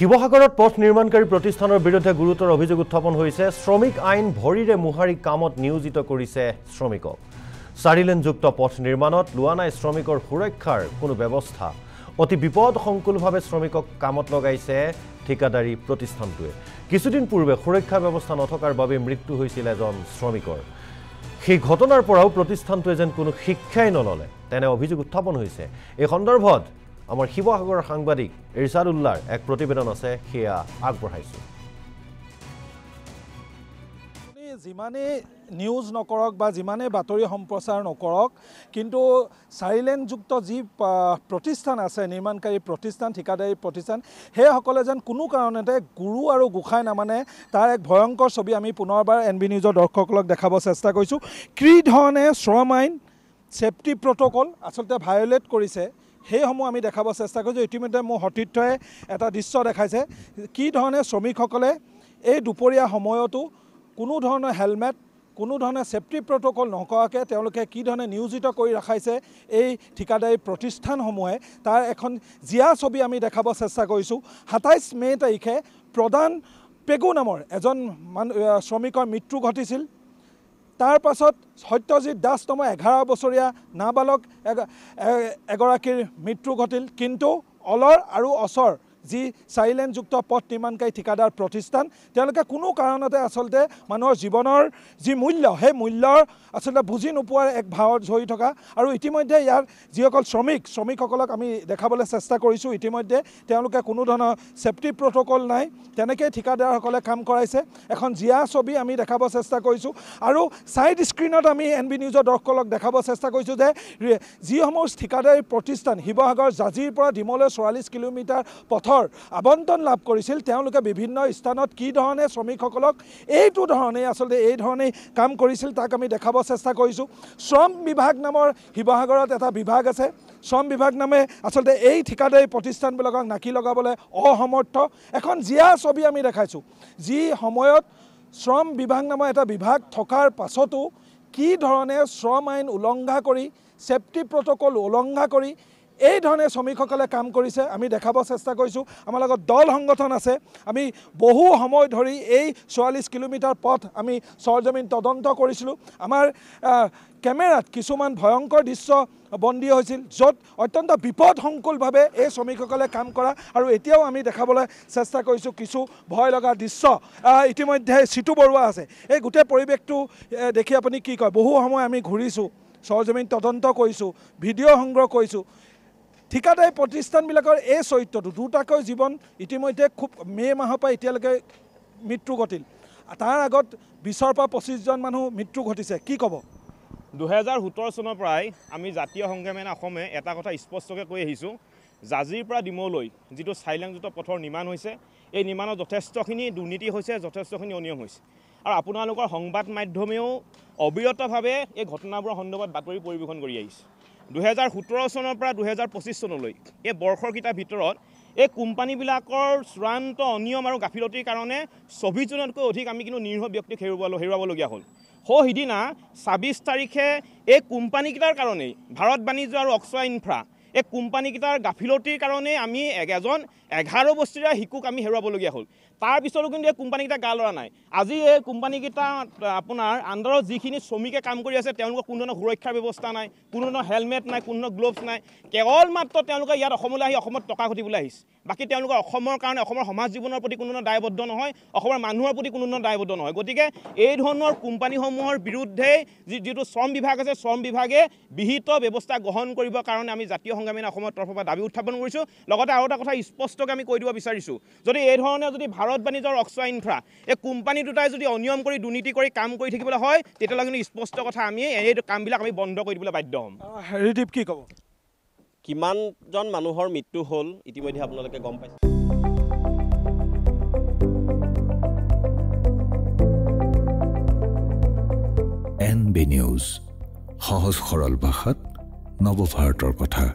শিৱসাগৰত পথ নিৰ্মাণকাৰী প্ৰতিষ্ঠানৰ বিৰুদ্ধে গুৰুতৰ অভিযোগ উত্থাপন হৈছে। শ্ৰমিক আইন ভৰিৰে মুহাৰি কামত নিয়োজিত কৰিছে শ্ৰমিকক। 4 লেনযুক্ত পথ নিৰ্মাণত লোৱা নাই শ্ৰমিকৰ সুৰক্ষাৰ কোনো ব্যৱস্থা। অতি বিপদসংকুলভাৱে শ্ৰমিকক কামত লগাইছে ঠিকাদাৰী প্ৰতিষ্ঠানটোৱে। কিছুদিন পূৰ্বে সুৰক্ষা ব্যৱস্থা নথকাৰ বাবে মৃত্যু হৈছিল এজন শ্ৰমিকৰ। সেই ঘটনাৰ পৰাও প্ৰতিষ্ঠানটোৱে যেন কোনো শিক্ষাই নললে তেনে অভিযোগ উত্থাপন হৈছে। এই সন্দৰ্ভত আমাৰ শিৱসাগৰৰ সাংবাদিক ইৰছাদ উল্লাৰ এক প্ৰতিবেদন আছে, সেয়া আগবঢ়াইছো। যিমানে নিউজ নকৰক বা যিমানে বাতৰি সম্প্ৰচাৰ নকৰক, কিন্তু 4 লেনযুক্ত যি প্ৰতিষ্ঠান আছে, নিৰ্মাণকাৰী প্ৰতিষ্ঠান, ঠিকাদাৰী প্ৰতিষ্ঠান, সেইসকলে যেন কোনো কাৰণতে গুৰু আৰু গোসাঁই নামানে, তাৰ এক ভয়ংকৰ ছবি আমি পুনৰবাৰ NB নিউজৰ দৰ্শকসকলক দেখাব চেষ্টা কৰিছোঁ। কি ধৰণে শ্ৰম আইন, ছেফটি প্ৰট'কল আচলতে ভায়লেট কৰিছে সেইসমূহ আমি দেখাব চেষ্টা কৰিছোঁ। ইতিমধ্যে মোৰ সতীৰ্থই এটা দৃশ্য দেখাইছে, কি ধৰণে শ্ৰমিকসকলে এই দুপৰীয়া সময়তো কোনো ধৰণৰ হেলমেট, কোনো ধৰণৰ ছেফটি প্ৰট'কল নকৰাকৈ তেওঁলোকে কি ধৰণে নিয়োজিত কৰি ৰাখাইছে এই ঠিকাদাৰী প্ৰতিষ্ঠানসমূহে, তাৰ এখন জীয়া ছবি আমি দেখাব চেষ্টা কৰিছোঁ। 27 মে' তাৰিখে প্ৰধান পেগু নামৰ এজন শ্ৰমিকৰ মৃত্যু ঘটিছিল। তাৰ পাছত সত্যজিৎ দাস নামৰ 11 বছৰীয়া নাবালক এগৰাকীৰ মৃত্যু ঘটিল। কিন্তু অলৰ আৰু অচৰ যি 4 লেনযুক্ত পথ নিৰ্মাণকাৰী ঠিকাদাৰ প্ৰতিষ্ঠান, তেওঁলোকে কোনো কাৰণতে আচলতে মানুহৰ জীৱনৰ যি মূল্য, সেই মূল্যৰ আচলতে বুজি নোপোৱাৰ এক ভাৱত জড়ি থকা। আৰু ইতিমধ্যে ইয়াৰ যিসকল শ্ৰমিকসকলক আমি দেখাবলৈ চেষ্টা কৰিছোঁ, ইতিমধ্যে তেওঁলোকে কোনো ধৰণৰ ছেফটি প্ৰট'কল নাই, তেনেকৈ ঠিকাদাৰসকলে কাম কৰাইছে। এখন জীয়া ছবি আমি দেখাব চেষ্টা কৰিছোঁ। আৰু ছাইড স্ক্ৰীণত আমি NB নিউজৰ দৰ্শকসকলক দেখাব চেষ্টা কৰিছোঁ যে যিসমূহ ঠিকাদাৰী প্ৰতিষ্ঠান শিৱসাগৰ জাজিৰ পৰা ডিমৌলৈ 44 কিলোমিটাৰ পথৰ আবণ্টন লাভ কৰিছিল, তেওঁলোকে বিভিন্ন স্থানত কি ধৰণে শ্ৰমিকসকলক এইটো ধৰণেই আচলতে এই ধৰণেই কাম কৰিছিল তাক আমি দেখাব চেষ্টা কৰিছোঁ। শ্ৰম বিভাগ নামৰ শিৱসাগৰত এটা বিভাগ আছে। শ্ৰম বিভাগ নামে আচলতে এই ঠিকাদাৰী প্ৰতিষ্ঠানবিলাকক নাকি লগাবলৈ অসমৰ্থ। এখন জীয়া ছবি আমি দেখাইছোঁ, যি সময়ত শ্ৰম বিভাগ নামৰ এটা বিভাগ থকাৰ পাছতো কি ধৰণে শ্ৰম আইন উলংঘা কৰি, ছেফটি প্ৰট'কল উলংঘা কৰি এই ধৰণে শ্ৰমিকসকলে কাম কৰিছে আমি দেখাব চেষ্টা কৰিছোঁ। আমাৰ লগত দল সংগঠন আছে। আমি বহু সময় ধৰি এই 44 কিলোমিটাৰ পথ আমি সৰজমিন তদন্ত কৰিছিলোঁ। আমাৰ কেমেৰাত কিছুমান ভয়ংকৰ দৃশ্য বন্দী হৈছিল, য'ত অত্যন্ত বিপদসংকুলভাৱে এই শ্ৰমিকসকলে কাম কৰা, আৰু এতিয়াও আমি দেখাবলৈ চেষ্টা কৰিছোঁ কিছু ভয় লগা দৃশ্য। ইতিমধ্যে চিতু বৰুৱা আছে। এই গোটেই পৰিৱেশটো দেখি আপুনি কি কয়? বহু সময় আমি ঘূৰিছোঁ, সৰজমিন তদন্ত কৰিছোঁ, ভিডিঅ' সংগ্ৰহ কৰিছোঁ। ঠিকাদাৰী প্ৰতিষ্ঠানবিলাকৰ এই চৰিত্ৰটো, দুটাকৈ জীৱন ইতিমধ্যে খুব মে' মাহৰ পৰা এতিয়ালৈকে মৃত্যু ঘটিল। তাৰ আগত 20ৰ পৰা 25জন মানুহ মৃত্যু ঘটিছে। কি ক'ব? 2017 চনৰ পৰাই আমি জাতীয় সংগ্ৰামী অসমে এটা কথা স্পষ্টকৈ কৈ আহিছোঁ, জাজিৰ পৰা ডিমৌলৈ যিটো 4 লেনযুক্ত পথৰ নিৰ্মাণ হৈছে, এই নিৰ্মাণত যথেষ্টখিনি দুৰ্নীতি হৈছে, যথেষ্টখিনি অনিয়ম হৈছে। আৰু আপোনালোকৰ সংবাদ মাধ্যমেও অবিৰতভাৱে এই ঘটনাবোৰৰ সন্দৰ্ভত বাতৰি পৰিৱেশন কৰি আহিছে। 2017 চনৰ পৰা 2025 চনলৈ এই বৰ্ষকেইটাৰ ভিতৰত এই কোম্পানীবিলাকৰ চূড়ান্ত অনিয়ম আৰু গাফিলতিৰ কাৰণে 24জনতকৈ অধিক আমি কিন্তু নিৰীহ ব্যক্তিক হেৰুৱাবলগীয়া হ'ল। সিদিনা 26 তাৰিখে এই কোম্পানীকেইটাৰ কাৰণেই, ভাৰত বাণিজ্য আৰু অক্সয় ইনফ্ৰা, এই কোম্পানীকেইটাৰ গাফিলতিৰ কাৰণেই আমি এজন 11 বছৰীয়া শিশুক আমি হেৰুৱাবলগীয়া হ'ল। তাৰপিছতো কিন্তু এই কোম্পানীকেইটা গা লৰা নাই। আজি এই কোম্পানীকেইটা আপোনাৰ আণ্ডাৰত যিখিনি শ্ৰমিকে কাম কৰি আছে, তেওঁলোকৰ কোনো ধৰণৰ সুৰক্ষাৰ ব্যৱস্থা নাই, কোনো ধৰণৰ হেলমেট নাই, কোনো ধৰণৰ গ্ল'ভছ নাই। কেৱল মাত্ৰ তেওঁলোকে ইয়াত অসমলৈ আহি অসমত টকা ঘটিবলৈ আহিছে। বাকী তেওঁলোকৰ অসমৰ কাৰণে, অসমৰ সমাজ জীৱনৰ প্ৰতি কোনো ধৰণৰ দায়বদ্ধ নহয়, অসমৰ মানুহৰ প্ৰতি কোনো ধৰণৰ দায়বদ্ধ নহয়। গতিকে এই ধৰণৰ কোম্পানীসমূহৰ বিৰুদ্ধে যিটো শ্ৰম বিভাগ আছে, শ্ৰম বিভাগে বিহিত ব্যৱস্থা গ্ৰহণ কৰিবৰ কাৰণে আমি জাতীয় সংগ্ৰামী অসমৰ তৰফৰ পৰা দাবী উত্থাপন কৰিছোঁ। লগতে আৰু এটা কথা স্পষ্টকৈ আমি কৈ দিব বিচাৰিছোঁ, যদি এই ধৰণে যদি ভাৰত বাণিজ্য আৰু অক্সয় ইনফ্ৰা এই কোম্পানী দুটাই যদি অনিয়ম কৰি, দুৰ্নীতি কৰি কাম কৰি থাকিবলৈ হয়, তেতিয়াহ'লে কিন্তু স্পষ্ট কথা আমি এই কামবিলাক আমি বন্ধ কৰি দিবলৈ বাধ্য হ'ম। হেৰিদীপ কি ক'ব? কিমানজন মানুহৰ মৃত্যু হ'ল ইতিমধ্যে আপোনালোকে গম পাইছে। NB নিউজ, সহজ সৰল ভাষাত নৱভাৰতৰ কথা।